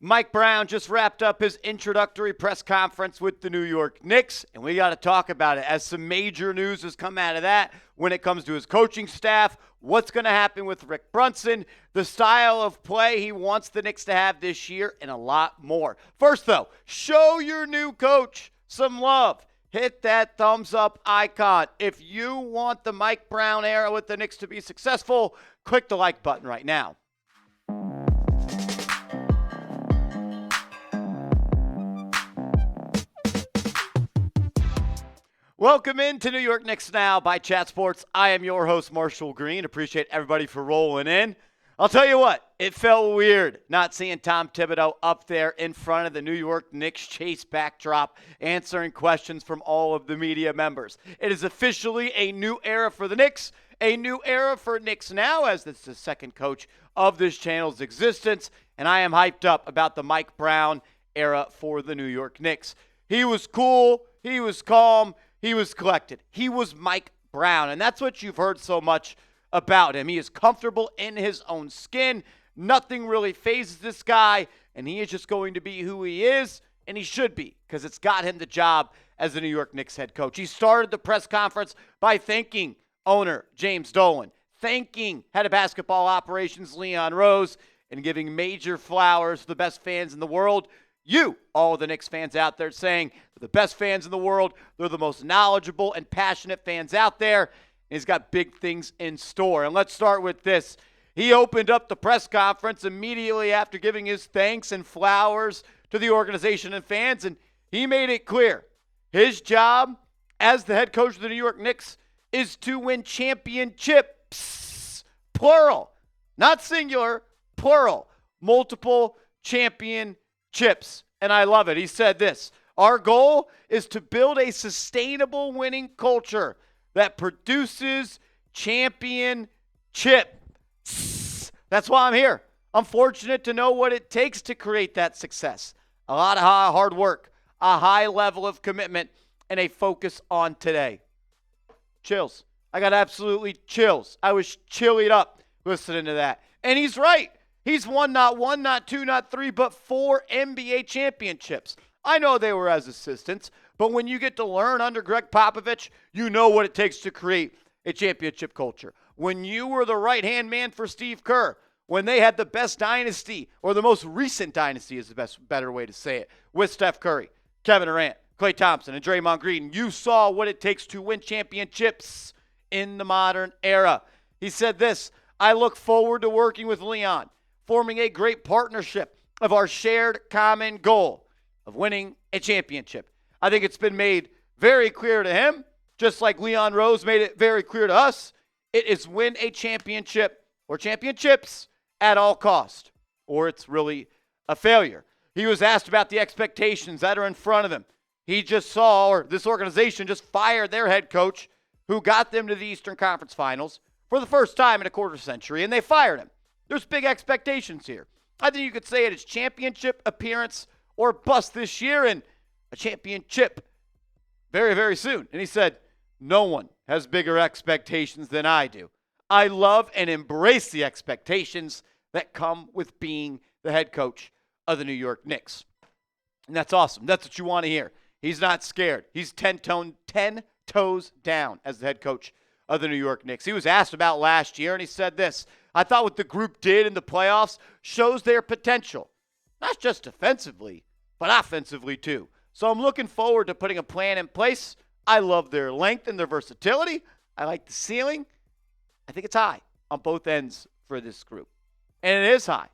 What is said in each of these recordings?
Mike Brown just wrapped up his introductory press conference with the New York Knicks, and we got to talk about it as some major news has come out of that when it comes to his coaching staff, what's going to happen with Rick Brunson, the style of play he wants the Knicks to have this year, and a lot more. First, though, show your new coach some love. Hit that thumbs up icon. If you want the Mike Brown era with the Knicks to be successful, click the like button right now. Welcome into New York Knicks Now by Chat Sports. I am your host, Marshall Green. Appreciate everybody for rolling in. I'll tell you what, it felt weird not seeing Tom Thibodeau up there in front of the New York Knicks Chase backdrop answering questions from all of the media members. It is officially a new era for the Knicks, a new era for Knicks Now, as this is the second coach of this channel's existence, and I am hyped up about the Mike Brown era for the New York Knicks. He was cool, he was calm, he was collected. He was Mike Brown, and that's what you've heard so much about him. He is comfortable in his own skin. Nothing really phases this guy, and he is just going to be who he is, and he should be, because it's got him the job as the New York Knicks head coach. He started the press conference by thanking owner James Dolan, thanking head of basketball operations Leon Rose, and giving major flowers to the best fans in the world. You, all the Knicks fans out there, saying they're the best fans in the world. They're the most knowledgeable and passionate fans out there. And he's got big things in store. And let's start with this. He opened up the press conference immediately after giving his thanks and flowers to the organization and fans. And he made it clear his job as the head coach of the New York Knicks is to win championships. Plural. Not singular. Plural. Multiple championships. And I love it. He said this: our goal is to build a sustainable winning culture that produces championships. That's why I'm here. I'm fortunate to know what it takes to create that success. A lot of hard work, a high level of commitment, and a focus on today. Chills. I got absolutely chills. I was chillied up listening to that. And he's right. He's won not one, not two, not three, but 4 NBA championships. I know they were as assistants, but when you get to learn under Greg Popovich, you know what it takes to create a championship culture. When you were the right-hand man for Steve Kerr, when they had the best dynasty, or the most recent dynasty is the better way to say it, with Steph Curry, Kevin Durant, Klay Thompson, and Draymond Green, you saw what it takes to win championships in the modern era. He said this: I look forward to working with Leon, forming a great partnership of our shared common goal of winning a championship. I think it's been made very clear to him, just like Leon Rose made it very clear to us. It is win a championship or championships at all cost, or it's really a failure. He was asked about the expectations that are in front of him. He just saw, or this organization just fired their head coach who got them to the Eastern Conference Finals for the first time in a quarter century, and they fired him. There's big expectations here. I think you could say it is championship appearance or bust this year, and a championship very, very soon. And he said, no one has bigger expectations than I do. I love and embrace the expectations that come with being the head coach of the New York Knicks. And that's awesome. That's what you want to hear. He's not scared. He's 10 toes down as the head coach of the New York Knicks. He was asked about last year, and he said this: I thought what the group did in the playoffs shows their potential, not just defensively, but offensively too. So I'm looking forward to putting a plan in place. I love their length and their versatility. I like the ceiling. I think it's high on both ends for this group. And it is high.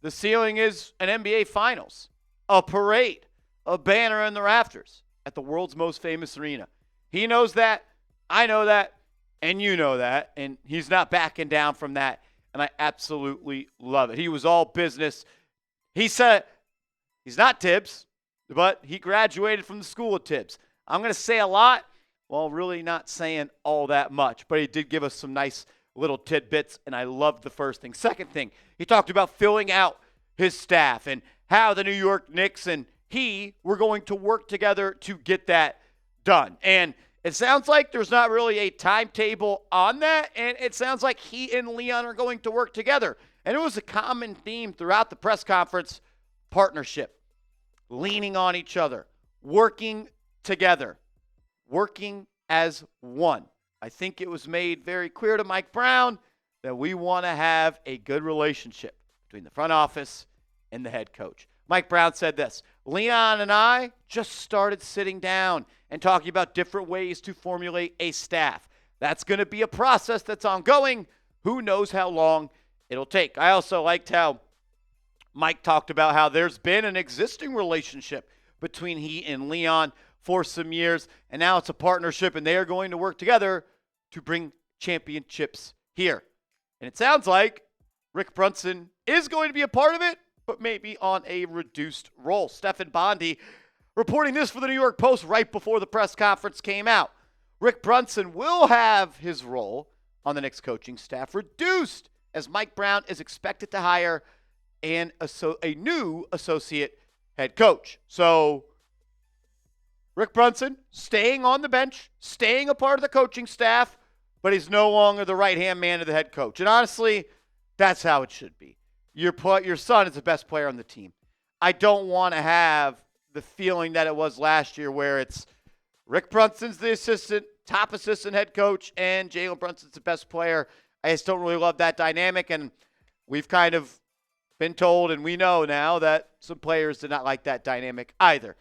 The ceiling is an NBA Finals, a parade, a banner in the rafters at the world's most famous arena. He knows that. I know that. And you know that. And he's not backing down from that. And I absolutely love it. He was all business. He said he's not Tibbs, but he graduated from the school of Tibbs. I'm going to say a lot, well, really not saying all that much, but he did give us some nice little tidbits, and I loved the first thing. Second thing, he talked about filling out his staff and how the New York Knicks and he were going to work together to get that done. And it sounds like there's not really a timetable on that, and it sounds like he and Leon are going to work together. And it was a common theme throughout the press conference partnership, leaning on each other, working together, working as one. I think it was made very clear to Mike Brown that we want to have a good relationship between the front office and the head coach. Mike Brown said this: Leon and I just started sitting down and talking about different ways to formulate a staff. That's going to be a process that's ongoing. Who knows how long it'll take. I also liked how Mike talked about how there's been an existing relationship between he and Leon for some years, and now it's a partnership, and they are going to work together to bring championships here. And it sounds like Rick Brunson is going to be a part of it, but maybe on a reduced role. Stephen Bondy reporting this for the New York Post right before the press conference came out. Rick Brunson will have his role on the Knicks coaching staff reduced, as Mike Brown is expected to hire a new associate head coach. So Rick Brunson staying on the bench, staying a part of the coaching staff, but he's no longer the right-hand man of the head coach. And honestly, that's how it should be. Your son is the best player on the team. I don't want to have the feeling that it was last year where it's Rick Brunson's the top assistant head coach, and Jalen Brunson's the best player. I just don't really love that dynamic, and we've kind of been told, and we know now, that some players did not like that dynamic either.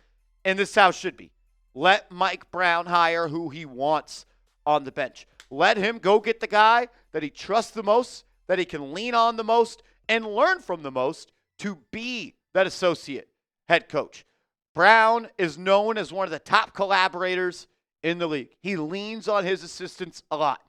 And this house should be. Let Mike Brown hire who he wants on the bench. Let him go get the guy that he trusts the most, that he can lean on the most, and learn from the most to be that associate head coach. Brown is known as one of the top collaborators in the league. He leans on his assistants a lot.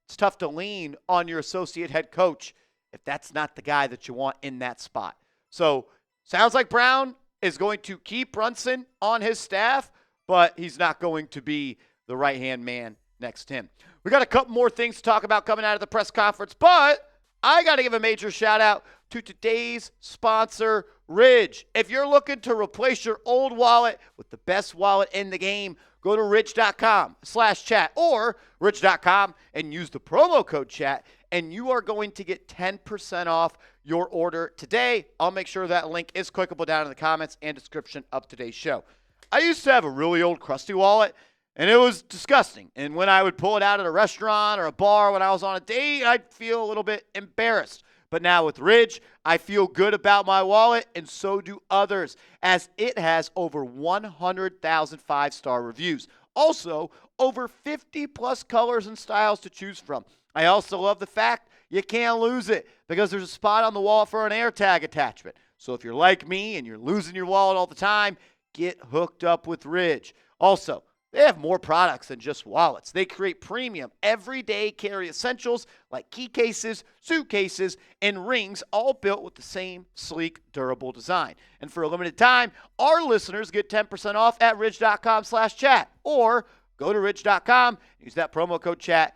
It's tough to lean on your associate head coach if that's not the guy that you want in that spot. So, sounds like Brown is going to keep Brunson on his staff, but he's not going to be the right-hand man next to him. We got a couple more things to talk about coming out of the press conference, but I got to give a major shout-out to today's sponsor, Ridge. If you're looking to replace your old wallet with the best wallet in the game, go to ridge.com/chat or ridge.com and use the promo code chat, and you are going to get 10% off your order today. I'll make sure that link is clickable down in the comments and description of today's show. I used to have a really old crusty wallet, and it was disgusting. And when I would pull it out at a restaurant or a bar when I was on a date, I'd feel a little bit embarrassed. But now with Ridge, I feel good about my wallet, and so do others, as it has over 100,000 five-star reviews. Also, over 50-plus colors and styles to choose from. I also love the fact you can't lose it because there's a spot on the wallet for an AirTag attachment. So if you're like me and you're losing your wallet all the time, get hooked up with Ridge. Also, they have more products than just wallets. They create premium, everyday carry essentials like key cases, suitcases, and rings, all built with the same sleek, durable design. And for a limited time, our listeners get 10% off at ridge.com/chat. Or go to ridge.com, use that promo code chat,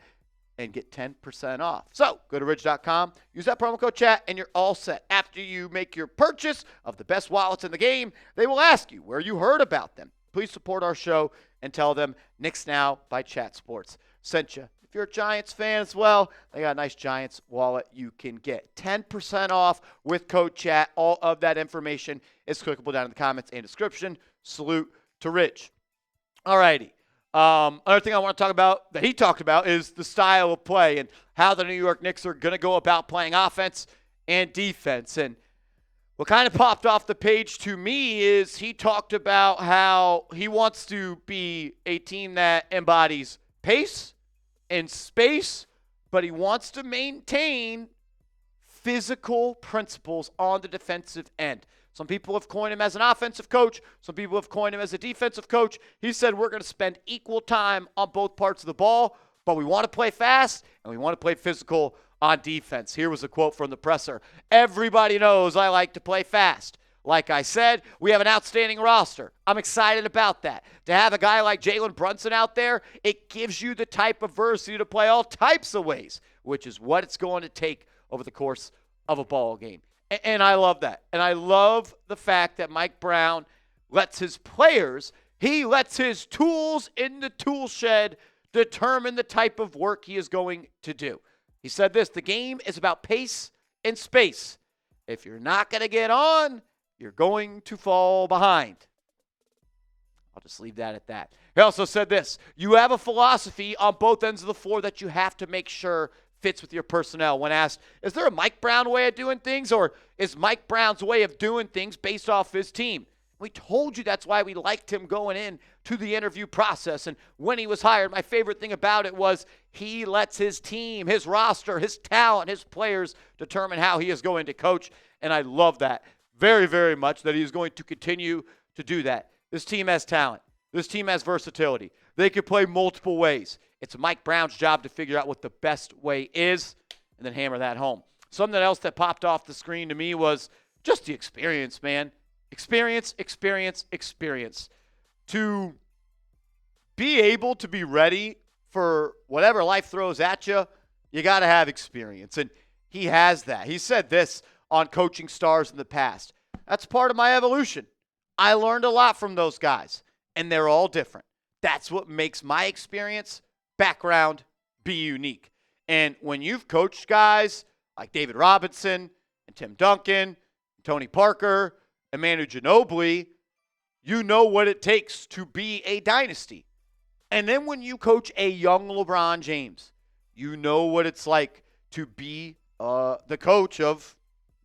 and get 10% off. So go to ridge.com, use that promo code chat, and you're all set. After you make your purchase of the best wallets in the game, they will ask you where you heard about them. Please support our show and tell them Knicks Now by Chat Sports sent you. If you're a Giants fan as well, they got a nice Giants wallet you can get. 10% off with code chat. All of that information is clickable down in the comments and description. Salute to Rich. All righty. Another thing I want to talk about that he talked about is the style of play and how the New York Knicks are going to go about playing offense and defense. And what kind of popped off the page to me is he talked about how he wants to be a team that embodies pace and space, but he wants to maintain physical principles on the defensive end. Some people have coined him as an offensive coach. Some people have coined him as a defensive coach. He said we're going to spend equal time on both parts of the ball, but we want to play fast and we want to play physical on defense. Here was a quote from the presser. Everybody knows I like to play fast. Like I said, we have an outstanding roster. I'm excited about that. To have a guy like Jalen Brunson out there, it gives you the type of diversity to play all types of ways, which is what it's going to take over the course of a ball game. And I love that. And I love the fact that Mike Brown lets his players, he lets his tools in the tool shed determine the type of work he is going to do. He said this: the game is about pace and space. If you're not going to get on, you're going to fall behind. I'll just leave that at that. He also said this: you have a philosophy on both ends of the floor that you have to make sure fits with your personnel. When asked, is there a Mike Brown way of doing things, or is Mike Brown's way of doing things based off his team? We told you that's why we liked him going in to the interview process. And when he was hired, my favorite thing about it was he lets his team, his roster, his talent, his players determine how he is going to coach. And I love that very, very much, that he is going to continue to do that. This team has talent. This team has versatility. They can play multiple ways. It's Mike Brown's job to figure out what the best way is and then hammer that home. Something else that popped off the screen to me was just the experience, man. Experience. To be able to be ready for whatever life throws at you, you got to have experience. And he has that. He said this on Coaching Stars in the past: that's part of my evolution. I learned a lot from those guys, and they're all different. That's what makes my experience, background, be unique. And when you've coached guys like David Robinson and Tim Duncan, and Tony Parker, and Manu Ginobili, you know what it takes to be a dynasty. And then when you coach a young LeBron James, you know what it's like to be the coach of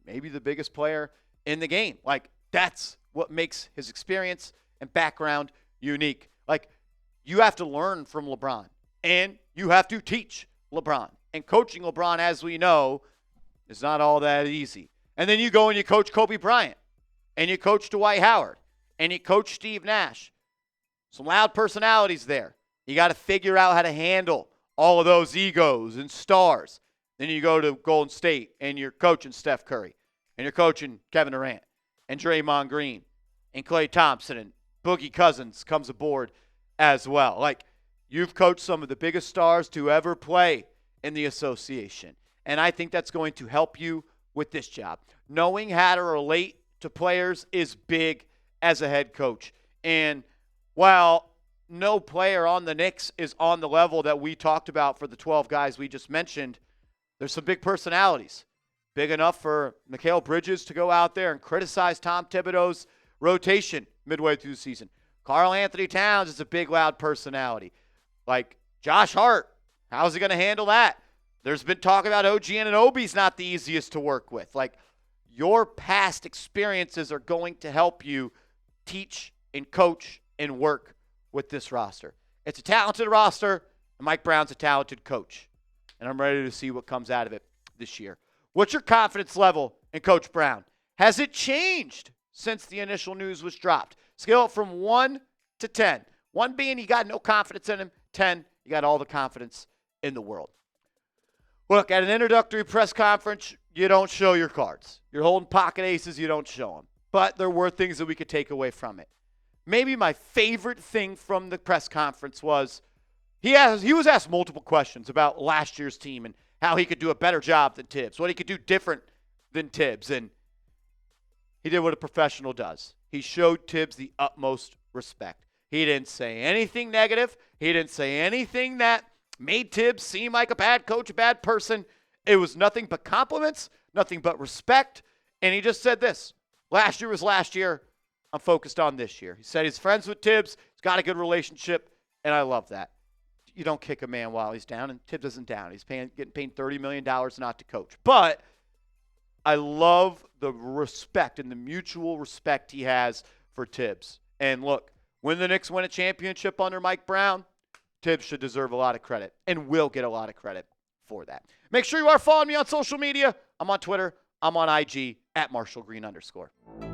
maybe the biggest player in the game. Like, that's what makes his experience and background unique. Like, you have to learn from LeBron, and you have to teach LeBron. And coaching LeBron, as we know, is not all that easy. And then you go and you coach Kobe Bryant, and you coach Dwight Howard, and you coach Steve Nash. Some loud personalities there. You got to figure out how to handle all of those egos and stars. Then you go to Golden State, and you're coaching Steph Curry, and you're coaching Kevin Durant, and Draymond Green, and Klay Thompson, and Boogie Cousins comes aboard as well. Like, you've coached some of the biggest stars to ever play in the association. And I think that's going to help you with this job. Knowing how to relate to players is big as a head coach. And while no player on the Knicks is on the level that we talked about for the 12 guys we just mentioned, there's some big personalities. Big enough for Mikal Bridges to go out there and criticize Tom Thibodeau's rotation midway through the season. Karl Anthony Towns is a big, loud personality. Like Josh Hart, how's he going to handle that? There's been talk about OG Anunoby's not the easiest to work with. Like, your past experiences are going to help you teach and coach and work with this roster. It's a talented roster, and Mike Brown's a talented coach. And I'm ready to see what comes out of it this year. What's your confidence level in Coach Brown? Has it changed since the initial news was dropped? Scale it from 1 to 10. 1 being you got no confidence in him. 10, you got all the confidence in the world. Look, at an introductory press conference, you don't show your cards. You're holding pocket aces, you don't show them. But there were things that we could take away from it. Maybe my favorite thing from the press conference was he was asked multiple questions about last year's team and how he could do a better job than Tibbs, what he could do different than Tibbs. And he did what a professional does. He showed Tibbs the utmost respect. He didn't say anything negative. He didn't say anything that made Tibbs seem like a bad coach, a bad person. It was nothing but compliments, nothing but respect. And he just said this: last year was last year. I'm focused on this year. He said he's friends with Tibbs. He's got a good relationship, and I love that. You don't kick a man while he's down, and Tibbs isn't down. He's getting paid $30 million not to coach. But I love the respect and the mutual respect he has for Tibbs. And look, when the Knicks win a championship under Mike Brown, Tibbs should deserve a lot of credit and will get a lot of credit for that. Make sure you are following me on social media. I'm on Twitter. I'm on IG @MarshallGreen_.